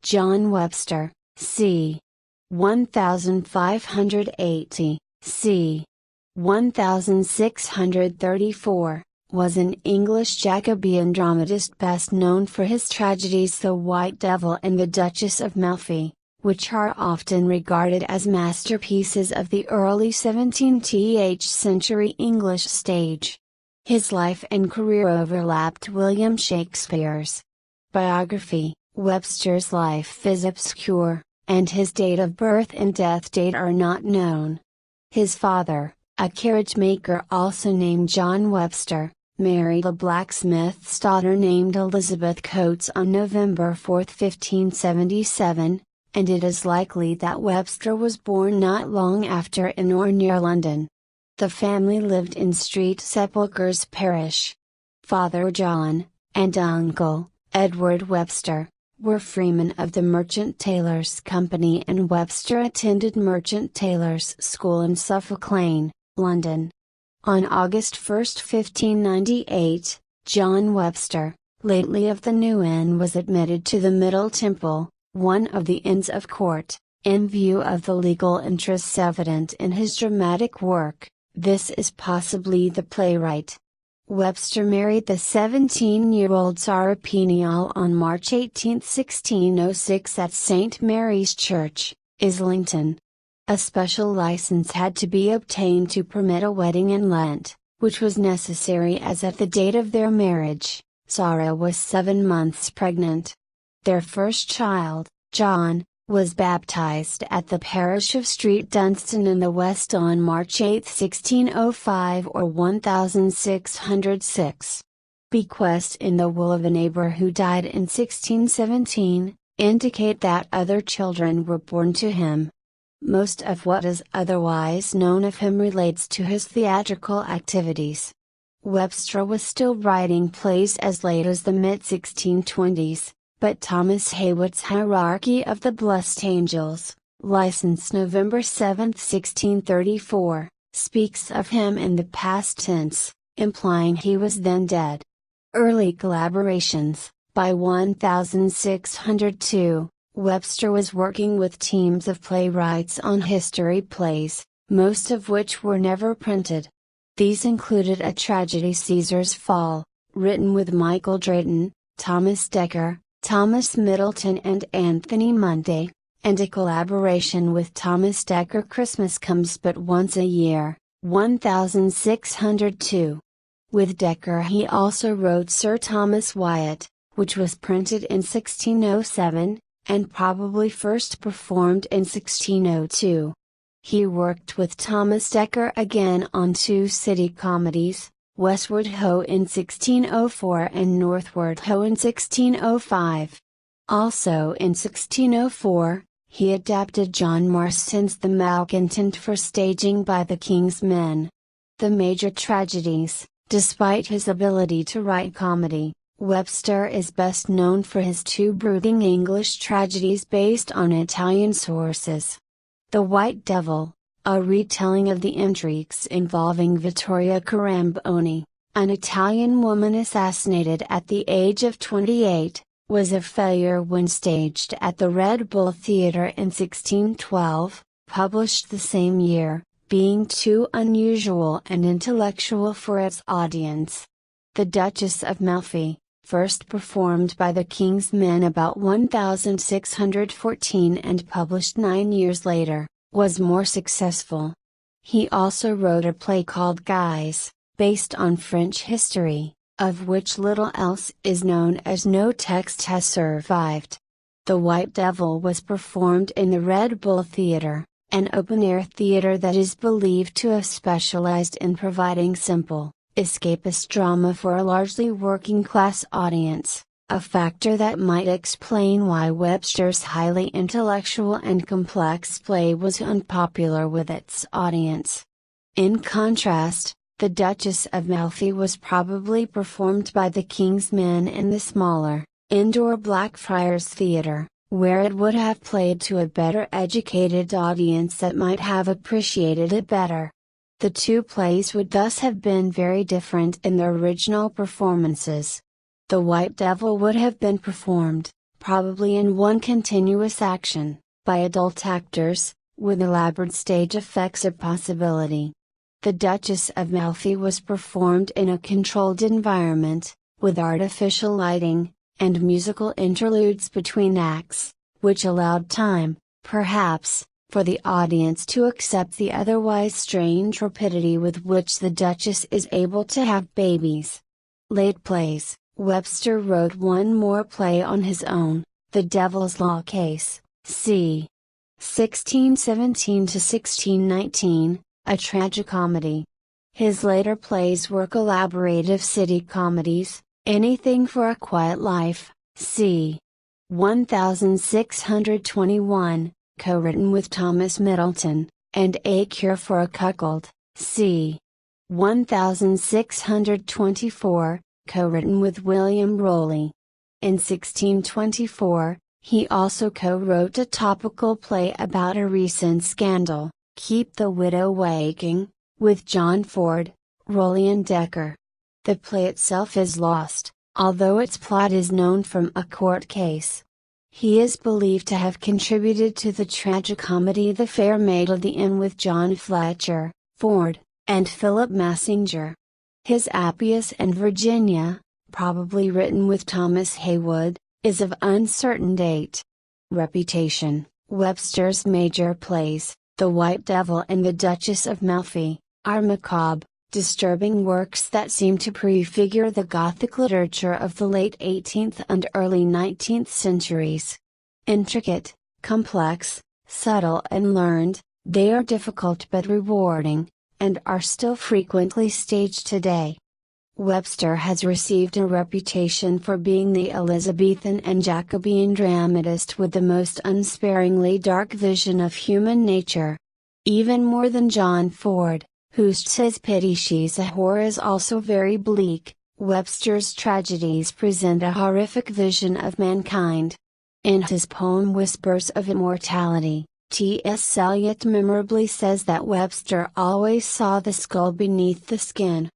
John Webster, c. 1580, c. 1634, was an English Jacobean dramatist best known for his tragedies The White Devil and the Duchess of Malfi, which are often regarded as masterpieces of the early 17th century English stage. His life and career overlapped William Shakespeare's. Biography: Webster's life is obscure, and his date of birth and death date are not known. His father, a carriage maker also named John Webster, married a blacksmith's daughter named Elizabeth Coates on November 4, 1577, and it is likely that Webster was born not long after in or near London. The family lived in Street Sepulchres Parish. Father John, and uncle, Edward Webster, were freemen of the Merchant Taylors' Company, and Webster attended Merchant Taylors' School in Suffolk Lane, London. On August 1, 1598, John Webster, lately of the New Inn, was admitted to the Middle Temple, one of the Inns of Court, in view of the legal interests evident in his dramatic work. This is possibly the playwright. Webster married the 17-year-old Sarah Peniel on March 18, 1606 at St. Mary's Church, Islington. A special license had to be obtained to permit a wedding in Lent, which was necessary as at the date of their marriage, Sarah was 7 months pregnant. Their first child, John, was baptized at the parish of Street Dunstan in the West on March 8, 1605 or 1606. Bequests in the will of a neighbor who died in 1617, indicate that other children were born to him. Most of what is otherwise known of him relates to his theatrical activities. Webster was still writing plays as late as the mid-1620s. But Thomas Heywood's Hierarchy of the Blessed Angels, licensed November 7, 1634, speaks of him in the past tense, implying he was then dead. Early collaborations: by 1602, Webster was working with teams of playwrights on history plays, most of which were never printed. These included a tragedy, Caesar's Fall, written with Michael Drayton, Thomas Dekker, Thomas Middleton and Anthony Munday, and a collaboration with Thomas Dekker, Christmas Comes But Once a Year, 1602. With Dekker he also wrote Sir Thomas Wyatt, which was printed in 1607, and probably first performed in 1602. He worked with Thomas Dekker again on 2 city comedies, Westward Ho in 1604 and Northward Ho in 1605. Also in 1604, he adapted John Marston's The Malcontent for staging by the King's Men. The major tragedies: despite his ability to write comedy, Webster is best known for his 2 brooding English tragedies based on Italian sources. The White Devil, a retelling of the intrigues involving Vittoria Caramboni, an Italian woman assassinated at the age of 28, was a failure when staged at the Red Bull Theatre in 1612, published the same year, being too unusual and intellectual for its audience. The Duchess of Malfi, first performed by the King's Men about 1614 and published 9 years later, was more successful. He also wrote a play called Guys, based on French history, of which little else is known as no text has survived. The White Devil was performed in the Red Bull Theatre, an open-air theatre that is believed to have specialized in providing simple, escapist drama for a largely working-class audience, a factor that might explain why Webster's highly intellectual and complex play was unpopular with its audience. In contrast, The Duchess of Malfi was probably performed by the King's Men in the smaller, indoor Blackfriars Theatre, where it would have played to a better educated audience that might have appreciated it better. The two plays would thus have been very different in their original performances. The White Devil would have been performed, probably in one continuous action, by adult actors, with elaborate stage effects a possibility. The Duchess of Malfi was performed in a controlled environment, with artificial lighting, and musical interludes between acts, which allowed time, perhaps, for the audience to accept the otherwise strange rapidity with which the Duchess is able to have babies. Late plays. Webster wrote one more play on his own, The Devil's Law Case, c. 1617 to 1619, a tragicomedy. His later plays were collaborative city comedies, Anything for a Quiet Life, c. 1621, co-written with Thomas Middleton, and A Cure for a Cuckold, c. 1624, co-written with William Rowley. In 1624, he also co-wrote a topical play about a recent scandal, Keep the Widow Waking, with John Ford, Rowley and Dekker. The play itself is lost, although its plot is known from a court case. He is believed to have contributed to the tragicomedy The Fair Maid of the Inn with John Fletcher, Ford, and Philip Massinger. His Appius and Virginia, probably written with Thomas Heywood, is of uncertain date. Reputation. Webster's major plays, The White Devil and the Duchess of Malfi, are macabre, disturbing works that seem to prefigure the Gothic literature of the late 18th and early 19th centuries. Intricate, complex, subtle and learned, they are difficult but rewarding, and are still frequently staged today. Webster has received a reputation for being the Elizabethan and Jacobean dramatist with the most unsparingly dark vision of human nature. Even more than John Ford, whose "'Tis Pity She's a Whore" is also very bleak, Webster's tragedies present a horrific vision of mankind. In his poem Whispers of Immortality, T.S. Eliot memorably says that Webster always saw the skull beneath the skin.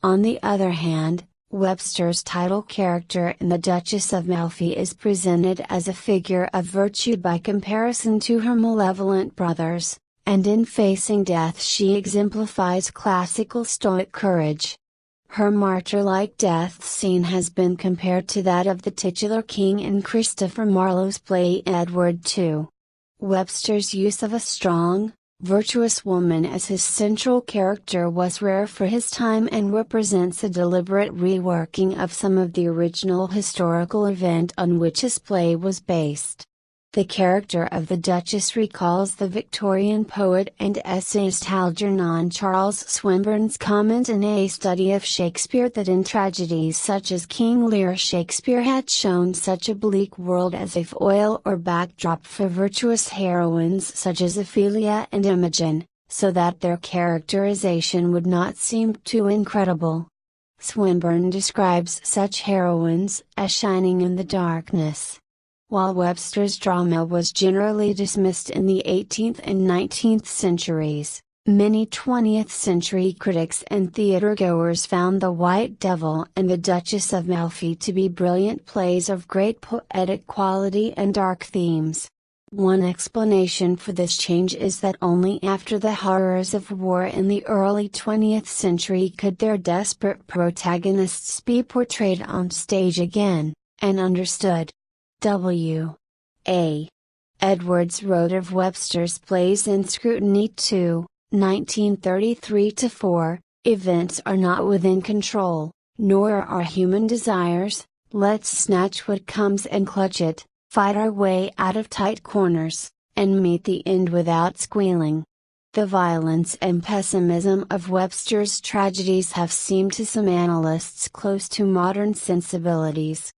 On the other hand, Webster's title character in The Duchess of Malfi is presented as a figure of virtue by comparison to her malevolent brothers, and in facing death she exemplifies classical Stoic courage. Her martyr-like death scene has been compared to that of the titular king in Christopher Marlowe's play Edward II. Webster's use of a strong, virtuous woman as his central character was rare for his time and represents a deliberate reworking of some of the original historical event on which his play was based. The character of the Duchess recalls the Victorian poet and essayist Algernon Charles Swinburne's comment in A Study of Shakespeare that in tragedies such as King Lear Shakespeare had shown such a bleak world as a foil or backdrop for virtuous heroines such as Ophelia and Imogen, so that their characterization would not seem too incredible. Swinburne describes such heroines as shining in the darkness. While Webster's drama was generally dismissed in the 18th and 19th centuries, many 20th century critics and theatergoers found The White Devil and the Duchess of Malfi to be brilliant plays of great poetic quality and dark themes. One explanation for this change is that only after the horrors of war in the early 20th century could their desperate protagonists be portrayed on stage again, and understood. W. A. Edwards wrote of Webster's plays in Scrutiny 2, 1933-4, "Events are not within control, nor are human desires, let's snatch what comes and clutch it, fight our way out of tight corners, and meet the end without squealing." The violence and pessimism of Webster's tragedies have seemed to some analysts close to modern sensibilities.